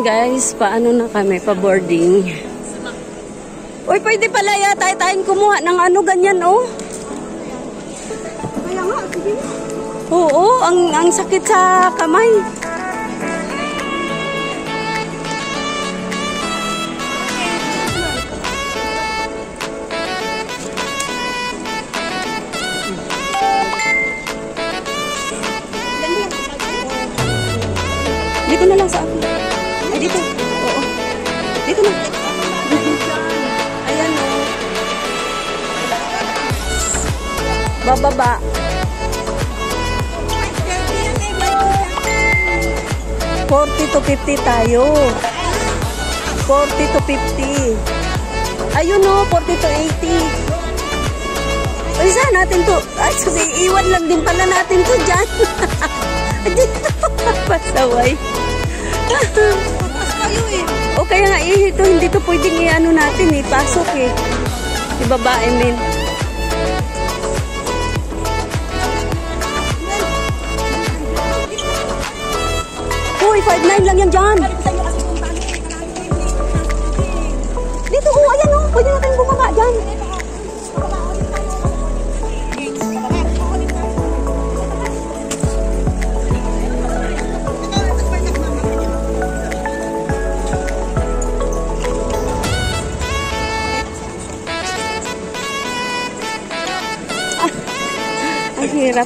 guys, paano na kami pa-boarding? Uy, pwede pala yata tayong kumuha ng ano ganyan, oh. Kaya nga, sige na. Oo, ang sakit sa kamay. Dito na lang sa akin. Ay, dito. Oo. Dito na. Ayan, oh. Bababa. $40 to $50 tayo. $40 to $50. Ayun, oh. $40 to $80. Ay, saan natin to? Ay, kasi iwan lang din pala natin to dyan. Dito. Pasaway. Mas kayo eh. O kaya nga ito, hindi to pwedeng i-ano natin eh, pasok eh. Ibaba, I mean. Uy, 5.9 lang yan dyan. Dito, oh, ayan oh, pwede natin bumaba dyan. Ang hirap.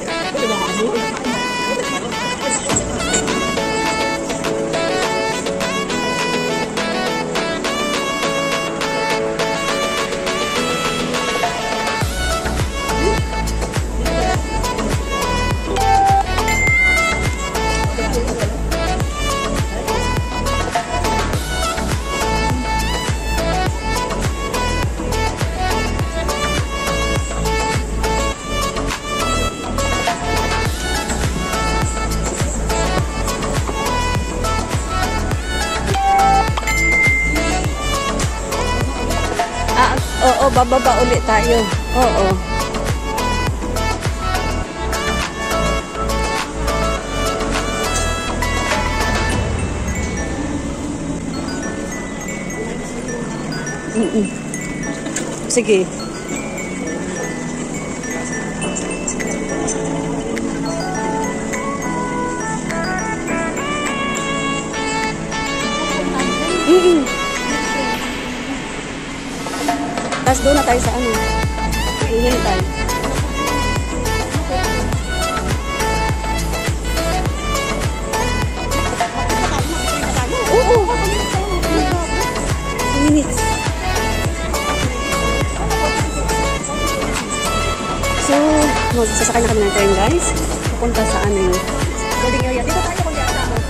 Oo, bababa ulit tayo. Oo. Sige. Tapos doon na tayo sa ano. Hihintay. Oo. 2 minutes. So, magsasakay na kami ng train guys. Pupunta sa ano yung loading area. Dito tayo kung diyan ako.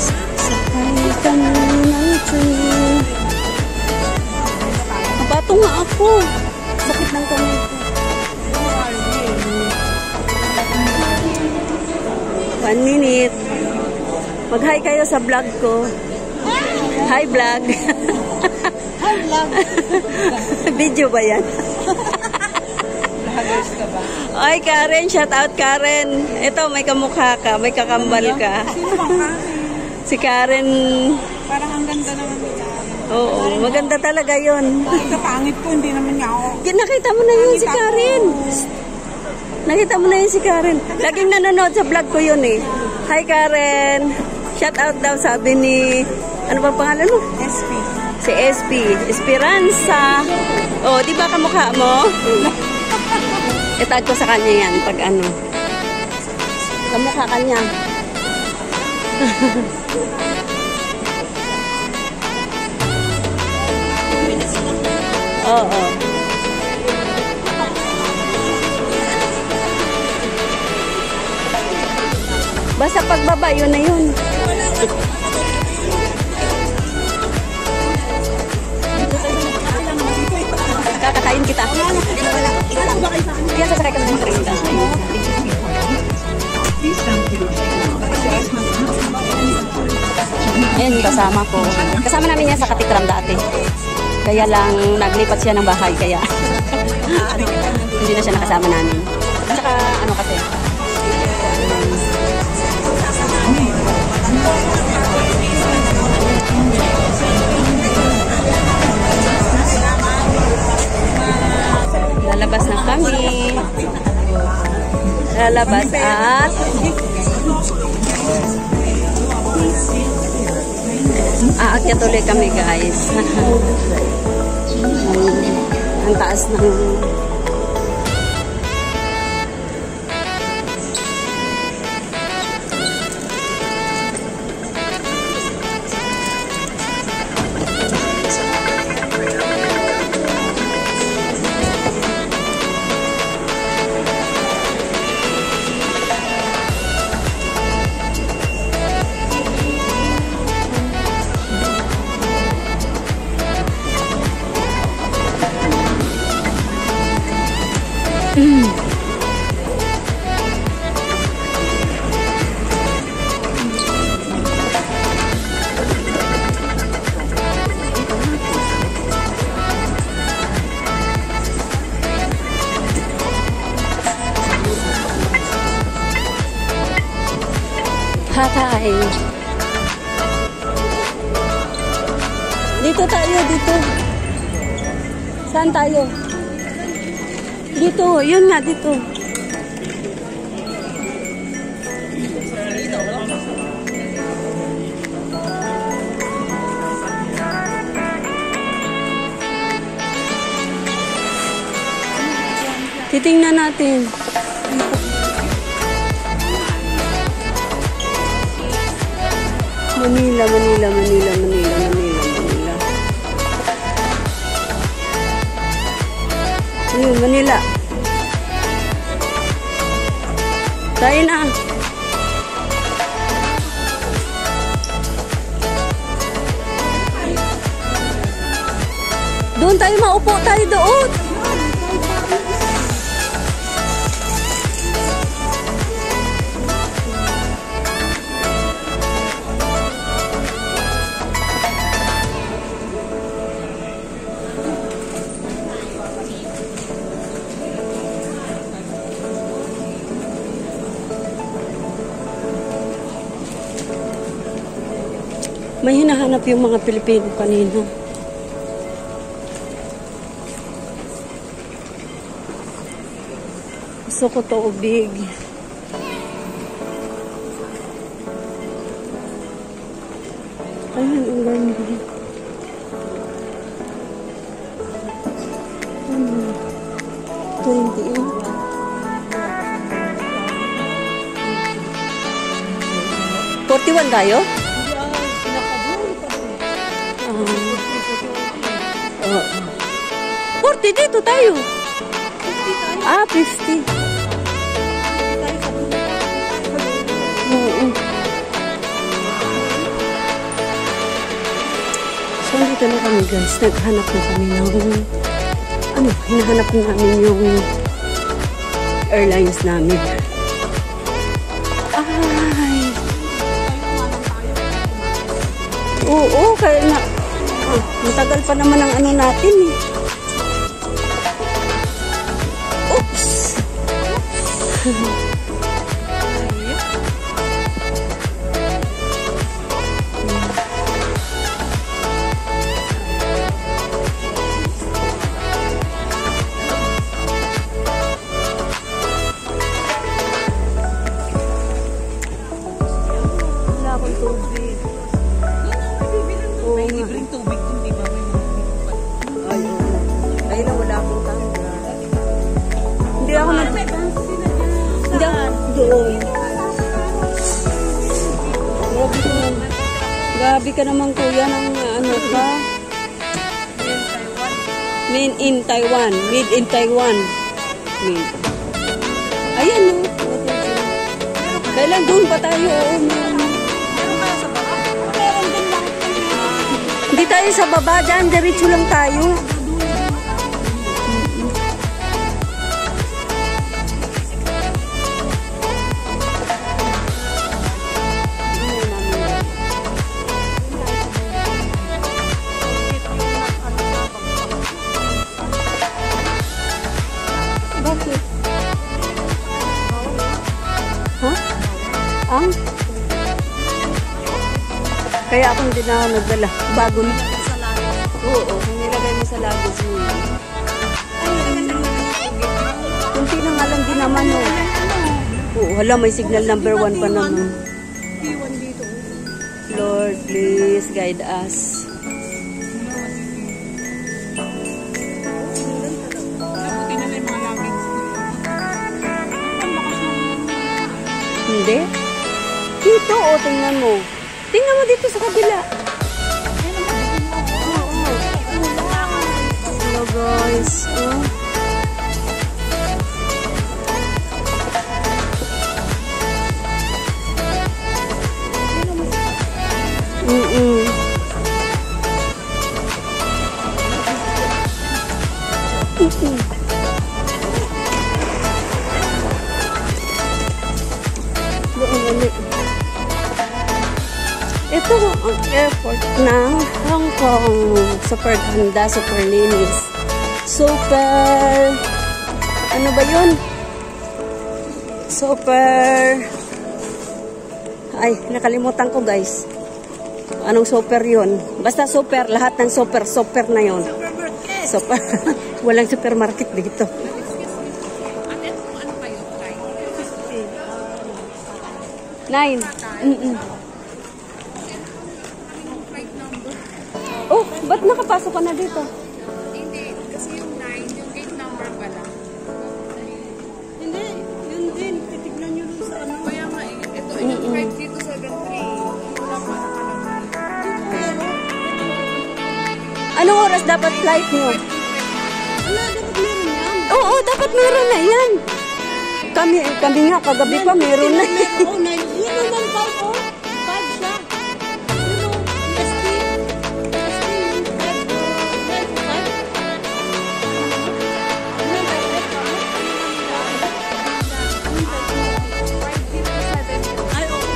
Sakay kami ng train. Bato nga ako. Sakit ng kamay ko. 1 minute. Mag-hi kayo sa vlog ko. Hi vlog. Hi vlog. Video ba yan? Vloggers ka ba? Oy Karen, shout out Karen. Ito may kamukha ka, may kakambal ka. Sino bang Karen? Si Karen. Parang ang ganda naman nila. Oo, maganda talaga yun. Sa pangit ko, hindi naman niya ako. Nakita mo na yun si Karen. Nakita mo na yun si Karen. Laging nanonood sa vlog ko yun eh. Hi Karen. Shout out daw sabi ni, ano ba pangalan mo? SP. Si SP. Esperanza. Oh, di ba kamukha mo? Itag ko sa kanya yan pag ano. Kamukha kanya. Oo. Basta pagbaba, yun na yun. Kakatayin kita. Kaya sasakay ka ng train. Ayan yung kasama ko. Kasama namin yan sa Katikram dati. Kaya lang naglipat siya ng bahay. Kaya hindi na siya nakasama namin. At saka ano kasi lalabas at aakyat ulit kami guys. Ang taas ng Hatay. Dito tayo, dito. Saan tayo? Dito, yun nga, dito. Titingnan natin. Manila, Manila, Manila, Manila, Manila, Manila. Ayun, Manila. Tayo na. Doon tayo maupo tayo doon. May hinahanap yung mga Pilipino kanina. Gusto ko tubig. Ayun, ang ganda. Hmm. 28. 41 tayo? 40 dito tayo. 50. Oo. So, dito na kami guys. Naghanap na kami ng hinahanap na namin yung airlines namin. Ay. Oo, kaya na. Matagal pa naman ang ano natin eh. Oops! Wala akong tubig. May libreng tubig dun, di ba? Ay, oo. Dahil na wala akong tangga. Hindi ako doon. Grabe ka naman kuya ng ano ka? Made in Taiwan. Made in Taiwan. Made. Ayan o. Kailan doon pa tayo? Oo, hindi tayo sa baba dyan. Diretso lang tayo. Bakit? Ha? Ang? Kaya ako hindi na ako nagdala. Bago na. Oo, nilagay mo sa lagos mo. Kunti na nga lang din naman. Oh, hala, may signal number 1 pa naman. T1 dito. Lord, please guide us. Nabuti na yung mga laging. Hindi? Dito, oh, tingnan mo. Tingnan mo dito sa kabila. Hello guys. Oh. Ito ang airport ng Hong Kong. Super ganda, super linis. Super... Ano ba yun? Super... Ay, nakalimutan ko guys. Anong super yun? Basta super, lahat ng super, super na yun. Super. Walang supermarket dito. Nine. Oh, ba't nakapasok ka na dito? Hindi, kasi yung 9, yung gate number pala. Hindi, yun din. Titignan nyo dun sa ano. Kaya nga eh, ito yung 5 dito 7-3. Wala pa nakalagay. Anong oras dapat flight nyo? Wala, dapat meron yan. Oo, dapat meron na yan. Kami nga, kagabi pa meron na. Oh, 9. Yun naman 5, oh. 5 siya. Yun, oh. EST. Ay, oo.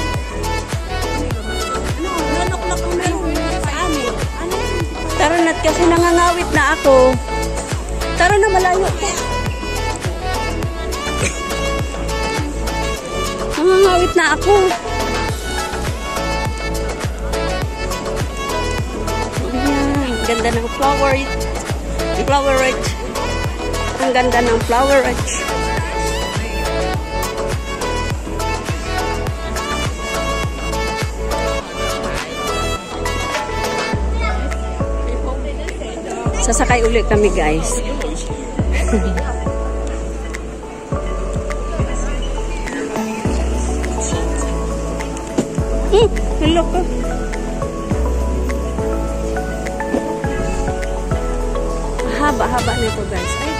Ano, 1 o'clock kung meron sa amin. Ano yun? Tara na't kasi nangangawit na ako. Tara na, malayo pa. Nangangawit na ako. Ayan, ganda ng flowerage. Ang ganda ng flowerage. Sasakay ulit kami guys. Hello ka. Haba-haba nito guys. Ay,